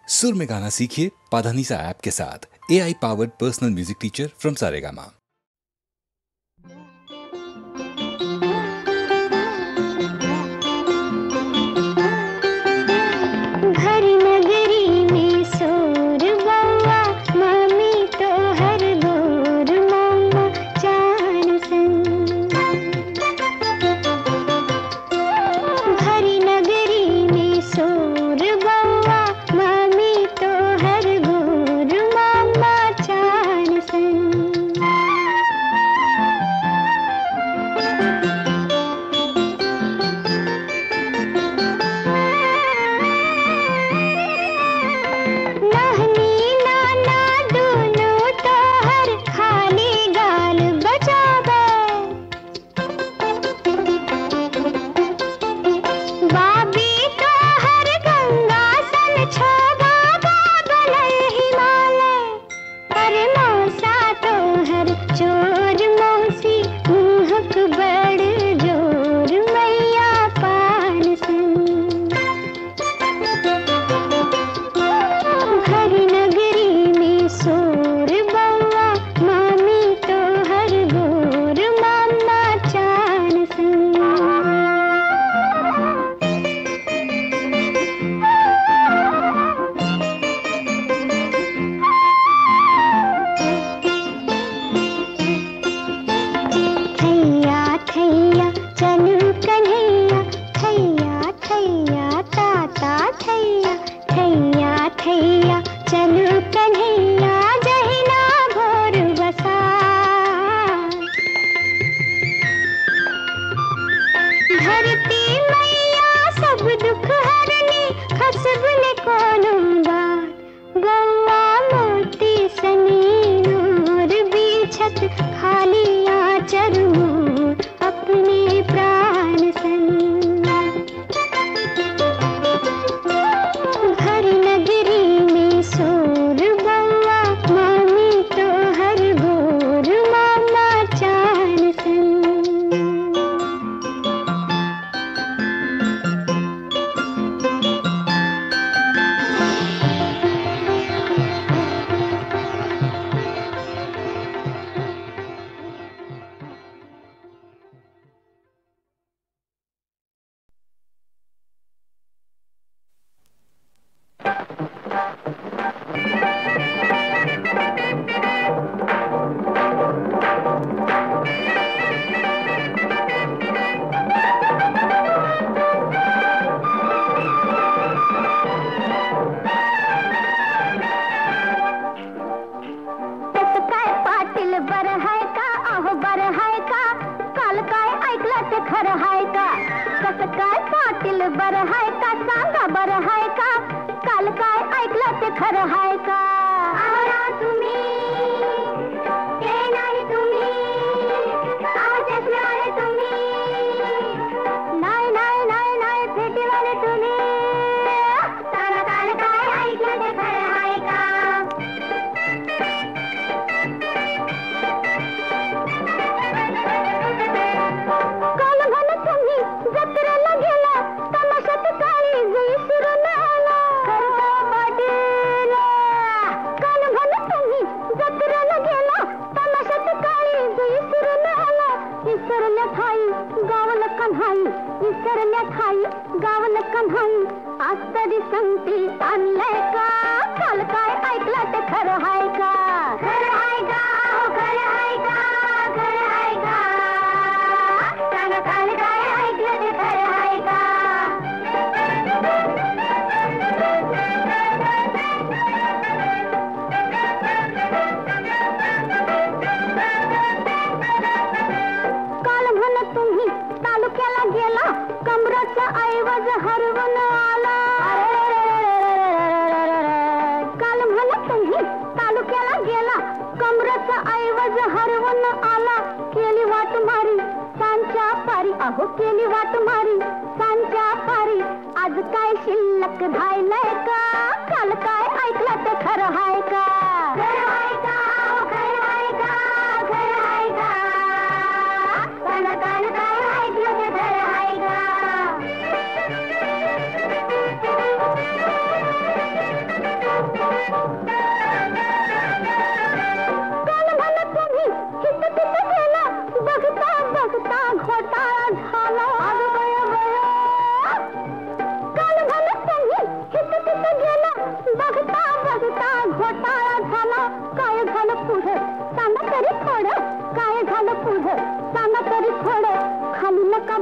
सुर में गाना सीखिए पाधानीसा ऐप के साथ। AI powered personal music teacher from Saregama.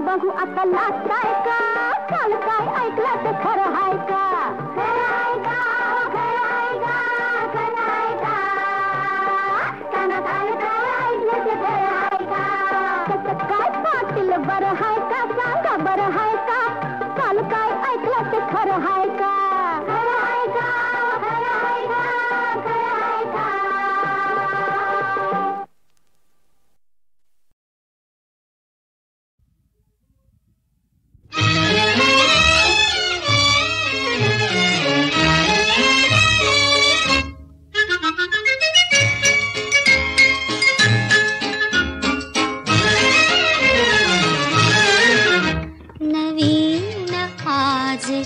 बघू आता लागताय का काल काय ऐकलं ते खरं आहे का खरं आहे का खरं आहे का खरं आहे का कानात आलं काय ऐकलं ते खरं आहे का त्याचं काय पाटील बरं आहे का सांगा बरं आहे का काल काय ऐकलं ते खरं आहे का खरं आहे का खरं आहे का खरं आहे का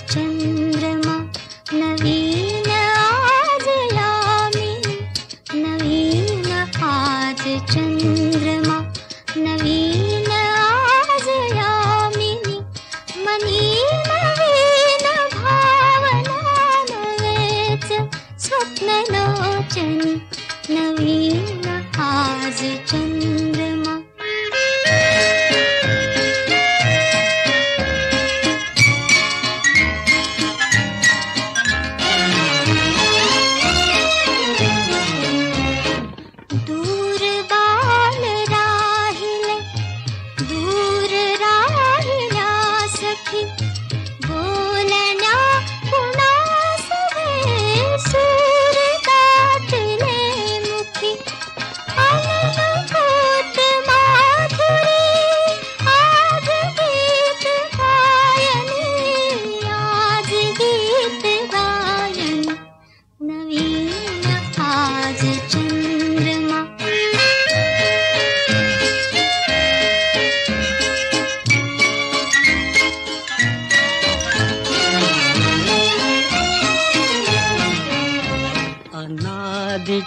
चंद्रमा नवीन आज यामिनी नवीन आज चंद्रमा नवीन आज यामिनी मनी नवीन भावना नवेच स्वप्न लोचनी नवीन आज चंद्रमा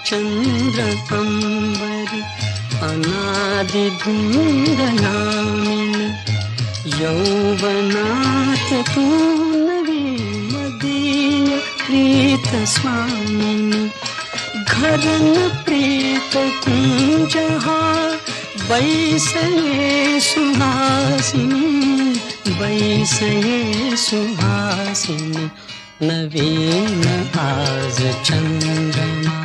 चंद्र अंबरी अनादि धूंधनामिनी यौवनात तू नवी मदीय प्रीत स्वामिनी घरन प्रीत कुंजहा बैसये सुहासिनी बैसये सुहासिनी नवीन आज चंद्रमा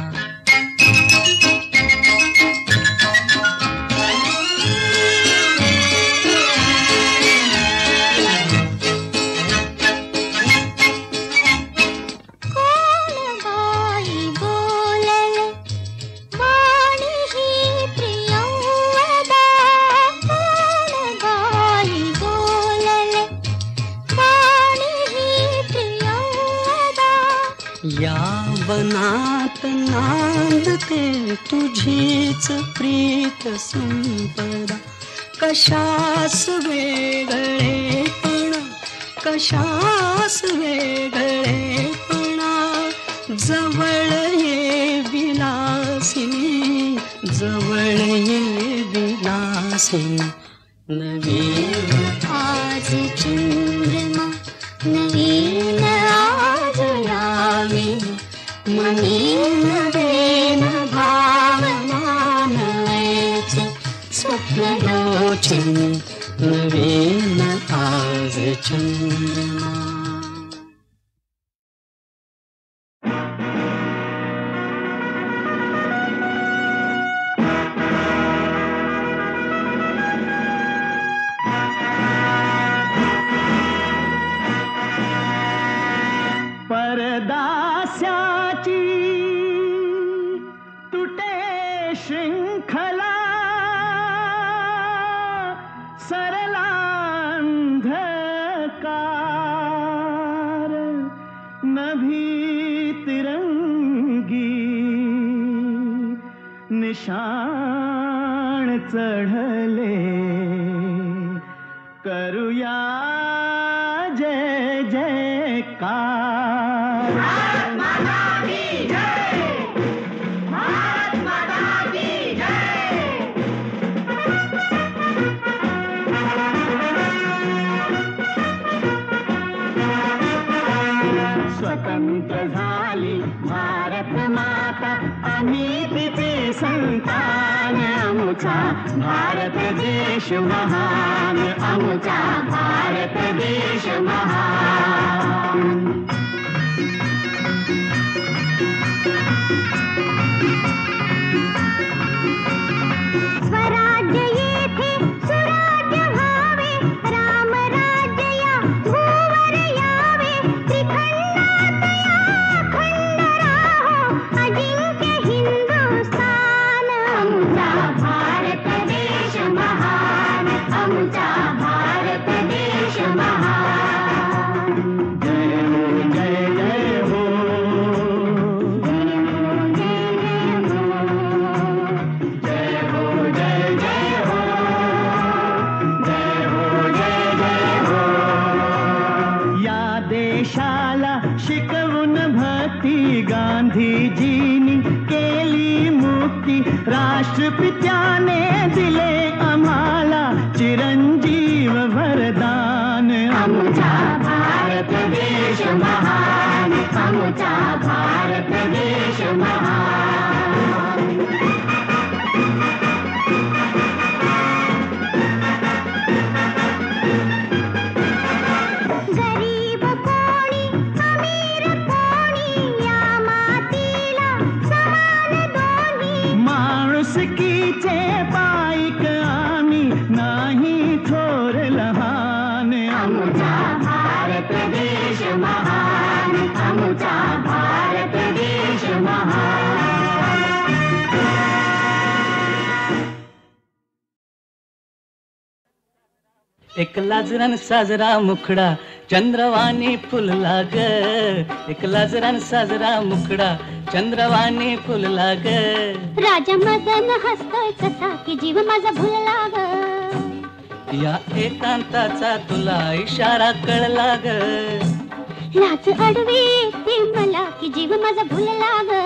वनात नांदते तुझीच प्रीत संपदा कशास वेगळेपणा कशास वेगळेपणा जवळ ये विलासिनी जवळ ये विलासिनी नवीन आज चंद्रमा नवीन आज यामिनी मनी नवीन भावना नवेच स्वप्न लोचनी नवीन आज चंद्रमा निशाण चढले करूया जय जयकार जिवंत झाली भारत माता आम्ही तिचे संतान आमचा भारत देश महान आमचा भारत देश महान स्वराज्य येथे सुराज्य व्हावे राम राज्य या भूवर यावे त्रिखंडात या खंड राहो अजिंक्य हिंदुस्थान आमचा भारत देश महान आमचा भारत देश महान जय हो जय जय हो जय हो जय जय हो जय हो जय जय हो या देशाला शिकवून भक्ती गांधीजींनी केली मुक्ती राष्ट्रपित्याने दिले आम्हाला चिरंजीव वरदान आमचा भारत देश महान आमचा भारत देश महान गरीब कोणी अमीर कोणी या मातीला समान दोन्ही माणुसकीचे पाईक आम्ही नाही थोर लहान आमचा भारत देश महान आमचा भारत देश महान एक लाजरान साजरा मुखडा चंद्रवाणी फुलला ग एक लाजरान साजरा मुखडा चंद्रवाणी फुलला ग राजा मदन हसतोय कसा की जीव माझा भुलला ग या एकांताचा तुला इशारा कळला ग लाज अडवी येते मला की जीव माझा भुलला ग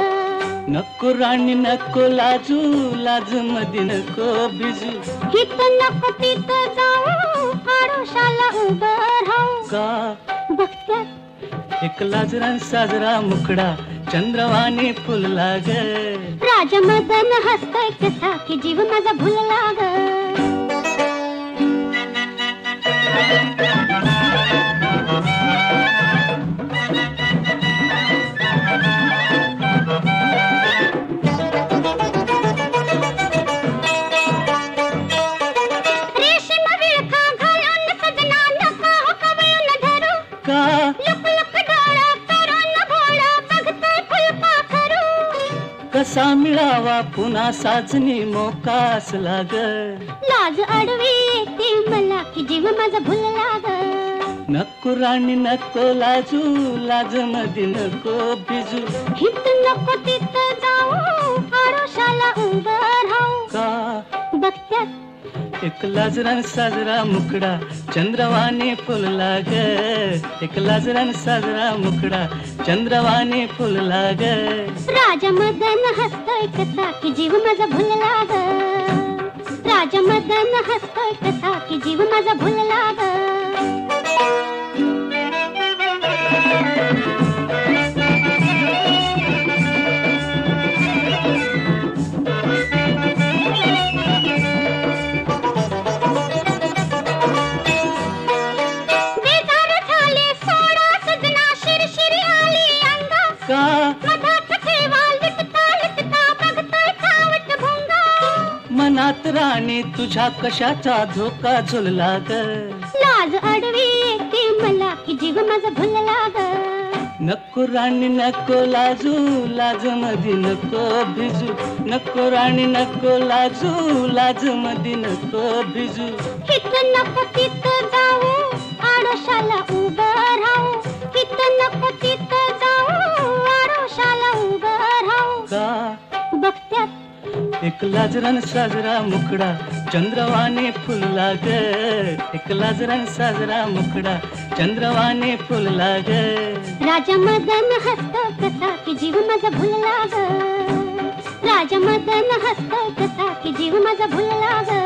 नको राणी नको लाजू लाज मध्ये नको बिजू हित नको तिथं जाऊ आडोशाला उभं राहू का बघत्यात एक लाजरान साजरा मुखडा चंद्रवाणी फुलला ग राजा मदन हसतोय कसा की जीव माझा भुलला ग रेशीम विळखा घालून सजना नका हो कवळून धरू का लुक लुक डोळं करून भोळं बघतोय फुलपाखरू कसा मिळावा पुन्हा साजनी मोकास लाग लाज अडवी येते मला की जीव माझा भुलला ग नको राणी नको लाजू लाज मध्ये नको बिजू हित नको तिथं जाऊ आडोशाला उभं राहू का बघत्यात एक लाजरान साजरा मुखडा चंद्रवाणी फुलला ग एक लाजरान साजरा मुखडा चंद्रवाणी फुलला ग राजा मदन हसतोय कसा की जीव माझा भुलला ग राजा मदन हसतोय कसा की जीव माझा भुलला ग बेजार झाले सोडा सजना शिरशिरी आली अंगा का मधात ठेवा लिटता लिटता बघतोय खावट भुंगा मनात राणी तुझ्या कशाचा धोका झुलला ग लाज अडवी येते मला की जीव माझा भुलला ग नको राणी नको लाजू लाज मध्ये नको भिजू नको राणी नको लाजू लाज मध्ये नको भिजू हित नको तिथं जाऊ आडोशाला उभं राहू हित नको तिथं जाऊ आडोशाला उभं राहू का बघत्यात एक लाजरान साजरा मुखडा चंद्रवाणी फुलला ग एक लाजरान साजरा मुखडा चंद्रवाणी फुलला ग राजा मदन हसतो कसा की जीव माझा भुलला ग राजा मदन हसतो कसा की जीव माझा भुलला ग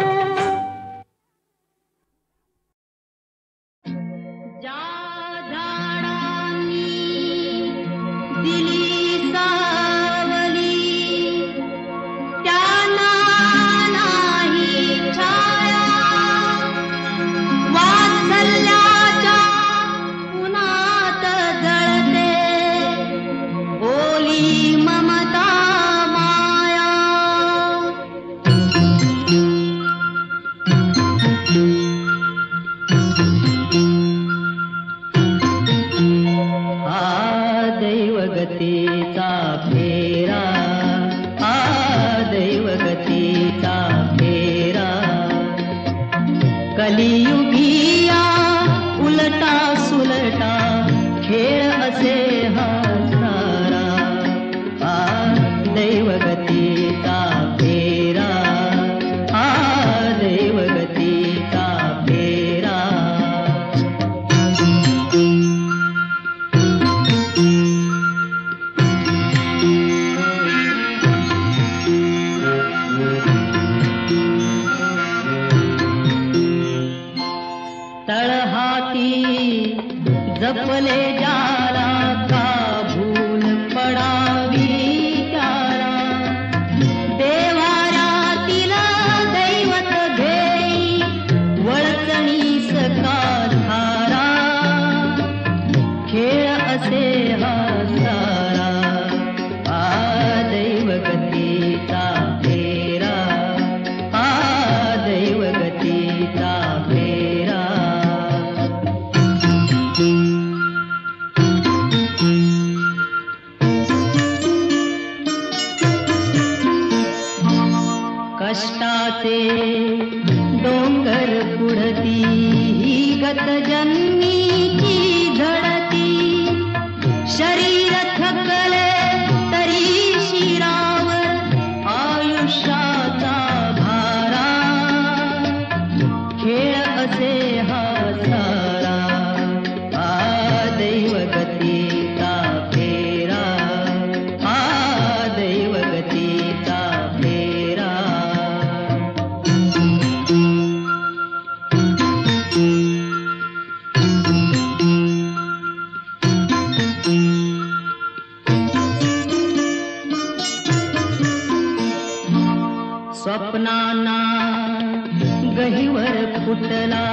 ज्या झाडांनी दैवगतीचा फेरा, दैवगतीचा फेरा. कलियुगिया उलटा सुलटा खेळ असे हा सारा, दैवगतीचा फेरा, दैवगतीचा फेरा. तळहाती जपले जाला का भूल पडावी त्याला, देवाऱ्यातील दैवत घेई वळचणी सका धारा, खेळ असे हा सारा, दैवगतीचा फेरा, दैवगतीचा फेरा. कष्टाचे डोंगर पुढती ही गत जन्मीची झडती, शरीर थकले तरी शिरावर आयुष्याचा भारा, खेळ असे हा सारा, दैवगतीचा फेरा, दैवगतीचा फेरा. स्वप्नांना गहिवर फुटला